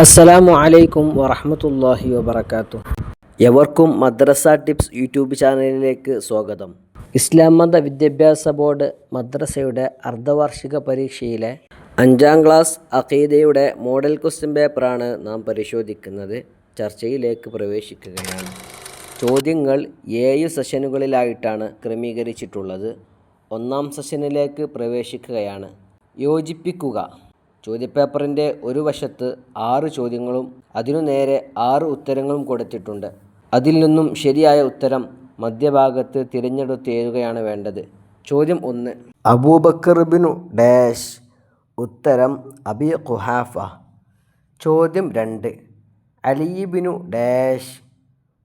അസ്സലാമു അലൈക്കും വറഹ്മത്തുള്ളാഹി വബറകാതുഹു. എവർക്കും മദ്രസ ടിപ്സ് യൂട്യൂബ് ചാനലിലേക്ക് സ്വാഗതം. ഇസ്ലാം മത വിദ്യാഭ്യാസ ബോർഡ് മദ്രസയുടെ അർദ്ധവാർഷിക പരീക്ഷയിലെ 5ാം ക്ലാസ് അഖീദയുടെ മോഡൽ ക്വസ്റ്റ്യൻ പേപ്പറാണ് നാം പരിശോധിക്കുന്നത്. ചർച്ചയിലേക്ക് പ്രവേശിക്കുകയാണ്. ചോദ്യങ്ങൾ 7 സെഷനുകളിലായിട്ടാണ് ക്രമീകരിച്ചിട്ടുള്ളത്. 1ാം സെഷനിലേക്ക് പ്രവേശിക്കുകയാണ്. യോജിപ്പിക്കുക. ചോദ്യപേപ്പറിൻ്റെ ഒരു വശത്ത് 6 ചോദ്യങ്ങളും അതിനു നേരെ 6 ഉത്തരങ്ങളും കൊടുത്തിട്ടുണ്ട്. അതിൽ നിന്നും ശരിയായ ഉത്തരം മധ്യഭാഗത്ത് തിരഞ്ഞെടുത്ത് എഴുതുകയാണ് വേണ്ടത്. ചോദ്യം 1. അബൂബക്കർ ബിനു ഡാഷ്. ഉത്തരം അബി ഖുഹാഫ. ചോദ്യം 2. അലി ബിനു ഡാഷ്.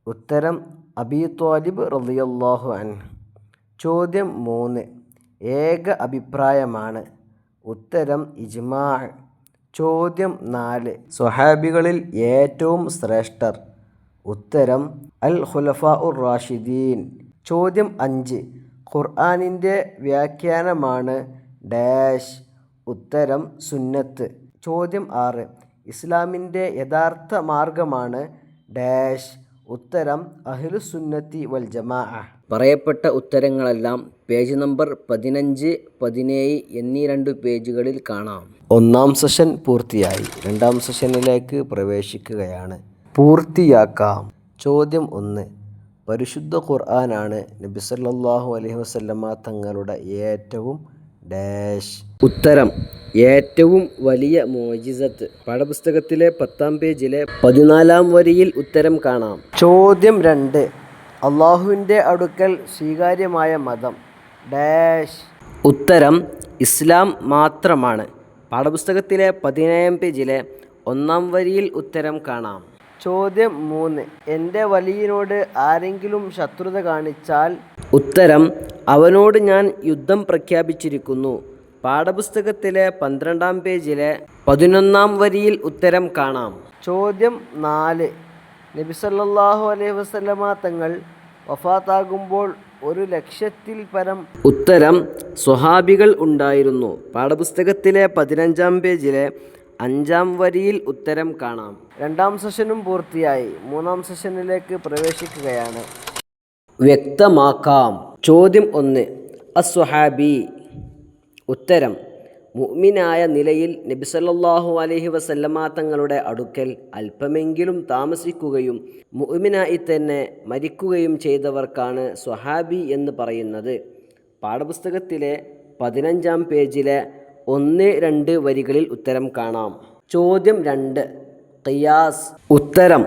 ഉത്തരം അബി ത്വാലിബ് റളിയല്ലാഹു അൻഹു. ചോദ്യം 3. ഏക അഭിപ്രായമാണ്. ഉത്തരം ഇജ്മാ. ചോദ്യം 4. സ്വഹാബികളിൽ ഏറ്റവും ശ്രേഷ്ഠർ. ഉത്തരം അൽ ഖുലഫാഉർ റാഷിദീൻ. ചോദ്യം 5. ഖുർആനിൻ്റെ വ്യാഖ്യാനമാണ് ഡാഷ്. ഉത്തരം സുന്നത്ത്. ചോദ്യം 6. ഇസ്ലാമിൻ്റെ യഥാർത്ഥ മാർഗമാണ് ഡാഷ്. ഉത്തരം അഹ്ലുസുന്നത്തി വൽ ജമാഅ. പറയപ്പെട്ട ഉത്തരങ്ങളെല്ലാം പേജ് നമ്പർ 15, 17 എന്നീ 2 പേജുകളിൽ കാണാം. 1ാം സെഷൻ പൂർത്തിയായി. 2ാം സെഷനിലേക്ക് പ്രവേശിക്കുകയാണ്. പൂർത്തിയാക്കാം. ചോദ്യം 1. പരിശുദ്ധ ഖുർആനാണ് നബി സല്ലല്ലാഹു അലൈഹി വസല്ലമ തങ്ങളുടെ ഏറ്റവും ഡാഷ്. ഉത്തരം ഏറ്റവും വലിയ മുഅ്ജിസത്ത്. പാഠപുസ്തകത്തിലെ 10ാം പേജിലെ 14ാം വരിയിൽ ഉത്തരം കാണാം. ചോദ്യം 2. അള്ളാഹുവിൻ്റെ അടുക്കൽ സ്വീകാര്യമായ മതം ഡാഷ്. ഉത്തരം ഇസ്ലാം മാത്രമാണ്. പാഠപുസ്തകത്തിലെ 17ാം പേജിലെ 1ാം വരിയിൽ ഉത്തരം കാണാം. ചോദ്യം 3. എൻ്റെ വലിയനോട് ആരെങ്കിലും ശത്രുത കാണിച്ചാൽ. ഉത്തരം അവനോട് ഞാൻ യുദ്ധം പ്രഖ്യാപിച്ചിരിക്കുന്നു. പാഠപുസ്തകത്തിലെ 12ാം പേജിലെ 11ാം വരിയിൽ ഉത്തരം കാണാം. ചോദ്യം 4. നബി സല്ലല്ലാഹു അലൈഹി വസല്ലമ തങ്ങൾ വഫാത്താകുമ്പോൾ 100,000-ൽ പരം. ഉത്തരം സ്വഹാബികൾ ഉണ്ടായിരുന്നു. പാഠപുസ്തകത്തിലെ 15ാം പേജിലെ 5ാം വരിയിൽ ഉത്തരം കാണാം. 2ാം സെഷനും പൂർത്തിയായി. 3ാം സെഷനിലേക്ക് പ്രവേശിക്കുകയാണ്. വ്യക്തമാക്കാം. ചോദ്യം 1. അസ്വഹാബി. ഉത്തരം മുഅ്മിനായ നിലയിൽ നബി സല്ലല്ലാഹു അലൈഹി വസല്ലമ തങ്ങളുടെ അടുക്കൽ അല്പമെങ്കിലും താമസിക്കുകയും മുഅ്മിനായി തന്നെ മരിക്കുകയും ചെയ്തവർക്കാണ് സ്വഹാബി എന്ന് പറയുന്നത്. പാഠപുസ്തകത്തിലെ 15ാം പേജിലെ 1, 2 വരികളിൽ ഉത്തരം കാണാം. ചോദ്യം 2. ഖിയാസ്. ഉത്തരം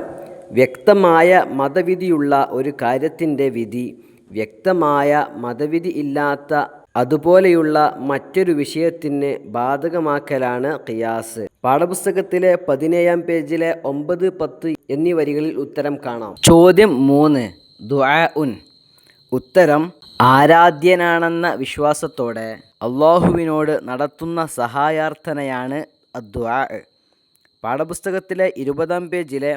വ്യക്തമായ മതവിധിയുള്ള ഒരു കാര്യത്തിൻ്റെ വിധി വ്യക്തമായ മതവിധി ഇല്ലാത്ത അതുപോലെയുള്ള മറ്റൊരു വിഷയത്തിന് ബാധകമാക്കലാണ് ഖിയാസ്. പാഠപുസ്തകത്തിലെ 17ാം പേജിലെ 9, 10 എന്നീ വരികളിൽ ഉത്തരം കാണാം. ചോദ്യം 3. ദുആഉൻ. ഉത്തരം ആരാധ്യനാണെന്ന വിശ്വാസത്തോടെ അള്ളാഹുവിനോട് നടത്തുന്ന സഹായാർത്ഥനയാണ് അദ്ദുആ. പാഠപുസ്തകത്തിലെ 20ാം പേജിലെ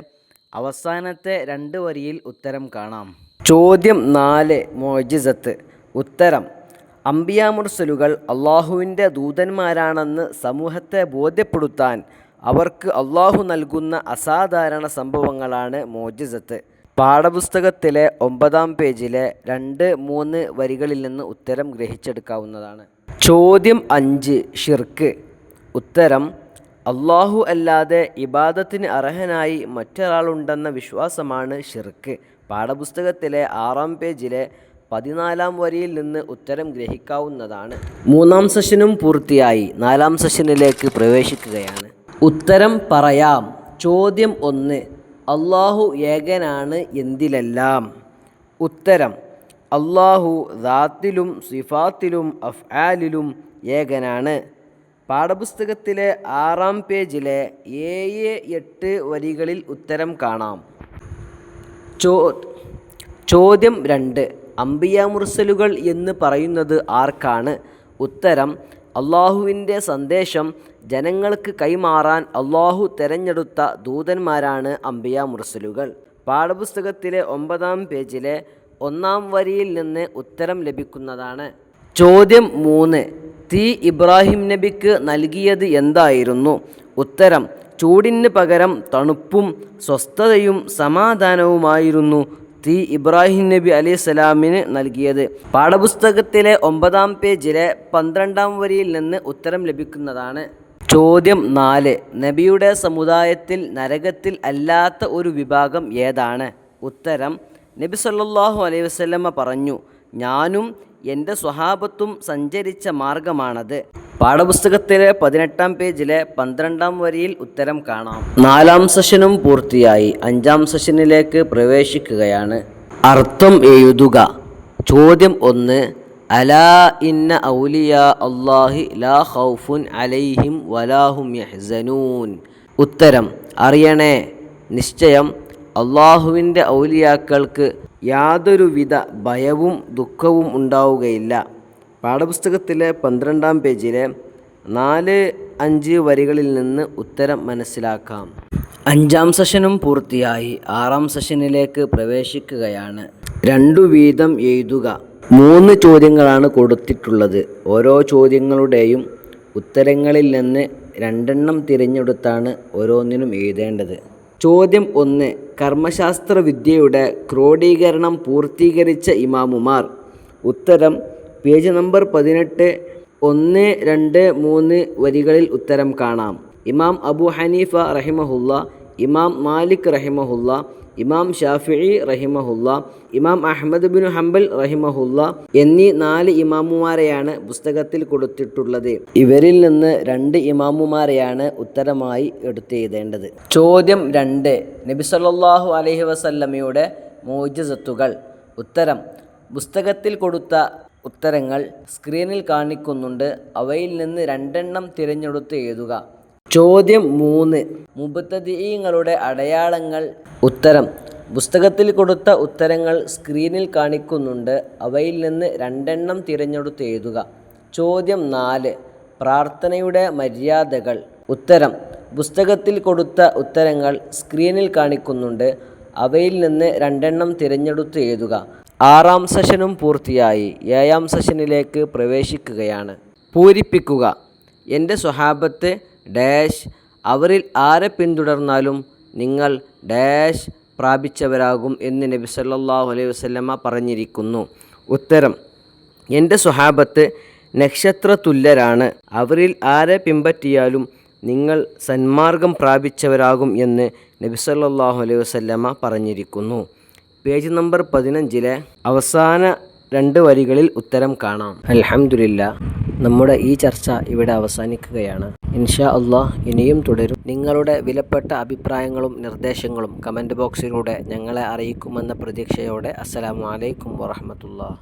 അവസാനത്തെ 2 വരിയിൽ ഉത്തരം കാണാം. ചോദ്യം 4. മുഅ്ജിസത്ത്. ഉത്തരം അംബിയാ മുർസലുകൾ അള്ളാഹുവിൻ്റെ ദൂതന്മാരാണെന്ന് സമൂഹത്തെ ബോധ്യപ്പെടുത്താൻ അവർക്ക് അള്ളാഹു നൽകുന്ന അസാധാരണ സംഭവങ്ങളാണ് മുഅ്ജിസത്ത്. പാഠപുസ്തകത്തിലെ 9ാം പേജിലെ 2, 3 വരികളിൽ നിന്ന് ഉത്തരം ഗ്രഹിച്ചെടുക്കാവുന്നതാണ്. ചോദ്യം 5. ഷിർക്ക്. ഉത്തരം അള്ളാഹു അല്ലാതെ ഇബാദത്തിന് അർഹനായി മറ്റൊരാളുണ്ടെന്ന വിശ്വാസമാണ് ഷിർക്ക്. പാഠപുസ്തകത്തിലെ 6ാം പേജിലെ 14ാം വരിയിൽ നിന്ന് ഉത്തരം ഗ്രഹിക്കാവുന്നതാണ്. 3ാം സെഷനും പൂർത്തിയായി. 4ാം സെഷനിലേക്ക് പ്രവേശിക്കുകയാണ്. ഉത്തരം പറയാം. ചോദ്യം 1. അള്ളാഹു ഏകനാണ് എന്തിലെല്ലാം. ഉത്തരം അള്ളാഹു ദാത്തിലും സിഫാത്തിലും അഫ്ആലിലും ഏകനാണ്. പാഠപുസ്തകത്തിലെ 6ാം പേജിലെ 7, 8 വരികളിൽ ഉത്തരം കാണാം. ചോദ്യം 2. അംബിയാ മുർസലുകൾ എന്ന് പറയുന്നത് ആർക്കാണ്. ഉത്തരം അള്ളാഹുവിൻ്റെ സന്ദേശം ജനങ്ങൾക്ക് കൈമാറാൻ അള്ളാഹു തെരഞ്ഞെടുത്ത ദൂതന്മാരാണ് അംബിയാ മുർസലുകൾ. പാഠപുസ്തകത്തിലെ 9ാം പേജിലെ 1ാം വരിയിൽ നിന്ന് ഉത്തരം ലഭിക്കുന്നതാണ്. ചോദ്യം 3. തീ ഇബ്രാഹിം നബിക്ക് നൽകിയത് എന്തായിരുന്നു? ഉത്തരം: ചൂടിന് പകരം തണുപ്പും സ്വസ്ഥതയും സമാധാനവുമായിരുന്നു തീ ഇബ്രാഹിം നബി അലൈഹിസ്സലാമിന് നൽകിയത്. പാഠപുസ്തകത്തിലെ 9-ാം പേജിലെ 12-ാം വരിയിൽ നിന്ന് ഉത്തരം ലഭിക്കുന്നതാണ്. ചോദ്യം 4. നബിയുടെ സമുദായത്തിൽ നരകത്തിൽ അല്ലാത്ത ഒരു വിഭാഗം ഏതാണ്? ഉത്തരം: നബി സല്ലല്ലാഹു അലൈഹി വസല്ലമ പറഞ്ഞു, ഞാനും എൻ്റെ സ്വഹാബത്തും സഞ്ചരിച്ച മാർഗമാണത്. പാഠപുസ്തകത്തിലെ 18-ാം പേജിലെ 12-ാം വരിയിൽ ഉത്തരം കാണാം. 4-ാം സെഷനും പൂർത്തിയായി. 5-ാം സെഷനിലേക്ക് പ്രവേശിക്കുകയാണ്. അർത്ഥം എഴുതുക. ചോദ്യം 1. അലാ ഇന്ന ഔലിയാ അല്ലാഹി ലാ ഖൗഫുൻ അലൈഹിം വലാഹും യഹ്സനൂൻ. ഉത്തരം: അറിയണേ, നിശ്ചയം അള്ളാഹുവിൻ്റെ ഔലിയാക്കൾക്ക് യാതൊരുവിധ ഭയവും ദുഃഖവും ഉണ്ടാവുകയില്ല. പാഠപുസ്തകത്തിലെ 12-ാം പേജിലെ 4-5 വരികളിൽ നിന്ന് ഉത്തരം മനസ്സിലാക്കാം. 5-ാം സെഷനും പൂർത്തിയായി. 6-ാം സെഷനിലേക്ക് പ്രവേശിക്കുകയാണ്. 2 വീതം എഴുതുക. 3 ചോദ്യങ്ങളാണ് കൊടുത്തിട്ടുള്ളത്. ഓരോ ചോദ്യങ്ങളുടെയും ഉത്തരങ്ങളിൽ നിന്ന് 2 എണ്ണം തിരഞ്ഞെടുത്താണ് ഓരോന്നിനും എഴുതേണ്ടത്. ചോദ്യം 1. കർമ്മശാസ്ത്ര വിദ്യയുടെ ക്രോഡീകരണം പൂർത്തീകരിച്ച ഇമാമുമാർ. ഉത്തരം: പേജ് നമ്പർ 18, 1, 2, 3 വരികളിൽ ഉത്തരം കാണാം. ഇമാം അബൂ ഹനീഫ റഹിമഹുല്ല, ഇമാം മാലിക് റഹിമഹുല്ല, ഇമാം ഷാഫിഈ റഹിമഹുല്ല, ഇമാം അഹ്മദ് ബിൻ ഹംബൽ റഹിമഹുല്ല എന്നീ 4 ഇമാമുമാരെയാണ് പുസ്തകത്തിൽ കൊടുത്തിട്ടുള്ളത്. ഇവരിൽ നിന്ന് 2 ഇമാമുമാരെയാണ് ഉത്തരമായി എടുത്തെഴുതേണ്ടത്. ചോദ്യം 2. നബി സല്ലല്ലാഹു അലൈഹി വസല്ലമയുടെ മുഅ്ജിസത്തുകൾ. ഉത്തരം: പുസ്തകത്തിൽ കൊടുത്ത ഉത്തരങ്ങൾ സ്ക്രീനിൽ കാണിക്കുന്നുണ്ട്. അവയിൽ നിന്ന് 2 എണ്ണം തിരഞ്ഞെടുത്ത് എഴുതുക. ചോദ്യം 3. മുബ്തദിഈങ്ങളുടെ അടയാളങ്ങൾ. ഉത്തരം: പുസ്തകത്തിൽ കൊടുത്ത ഉത്തരങ്ങൾ സ്ക്രീനിൽ കാണിക്കുന്നുണ്ട്. അവയിൽ നിന്ന് 2 എണ്ണം തിരഞ്ഞെടുത്ത് എഴുതുക. ചോദ്യം 4. പ്രാർത്ഥനയുടെ മര്യാദകൾ. ഉത്തരം: പുസ്തകത്തിൽ കൊടുത്ത ഉത്തരങ്ങൾ സ്ക്രീനിൽ കാണിക്കുന്നുണ്ട്. അവയിൽ നിന്ന് 2 എണ്ണം തിരഞ്ഞെടുത്ത് എഴുതുക. 6-ാം സെഷനും പൂർത്തിയായി. 7-ാം സെഷനിലേക്ക് പ്രവേശിക്കുകയാണ്. പൂരിപ്പിക്കുക. എൻ്റെ സ്വഹാബത്ത് ഡാഷ്, അവരിൽ ആരെ പിന്തുടർന്നാലും നിങ്ങൾ ഡാഷ് പ്രാപിച്ചവരാകും എന്ന് നബി സല്ലല്ലാഹു അലൈഹി വസല്ലമ പറഞ്ഞിരിക്കുന്നു. ഉത്തരം: എൻ്റെ സ്വഹാബത്ത് നക്ഷത്രതുല്യരാണ്. അവരിൽ ആരെ പിൻപറ്റിയാലും നിങ്ങൾ സന്മാർഗം പ്രാപിച്ചവരാകും എന്ന് നബി സല്ലല്ലാഹു അലൈഹി വസല്ലമ പറഞ്ഞിരിക്കുന്നു. പേജ് നമ്പർ 15-ലെ അവസാന 2 വരികളിൽ ഉത്തരം കാണാം. അൽഹംദുലില്ലാ, നമ്മുടെ ഈ ചർച്ച ഇവിടെ അവസാനിക്കുകയാണ്. ഇൻഷാ അല്ലാഹ് ഇനിയും തുടരും. നിങ്ങളുടെ വിലപ്പെട്ട അഭിപ്രായങ്ങളും നിർദ്ദേശങ്ങളും കമൻറ്റ് ബോക്സിലൂടെ ഞങ്ങളെ അറിയിക്കുമെന്ന പ്രതീക്ഷയോടെ അസ്സലാമു അലൈക്കും വറഹ്മത്തുള്ളാഹി.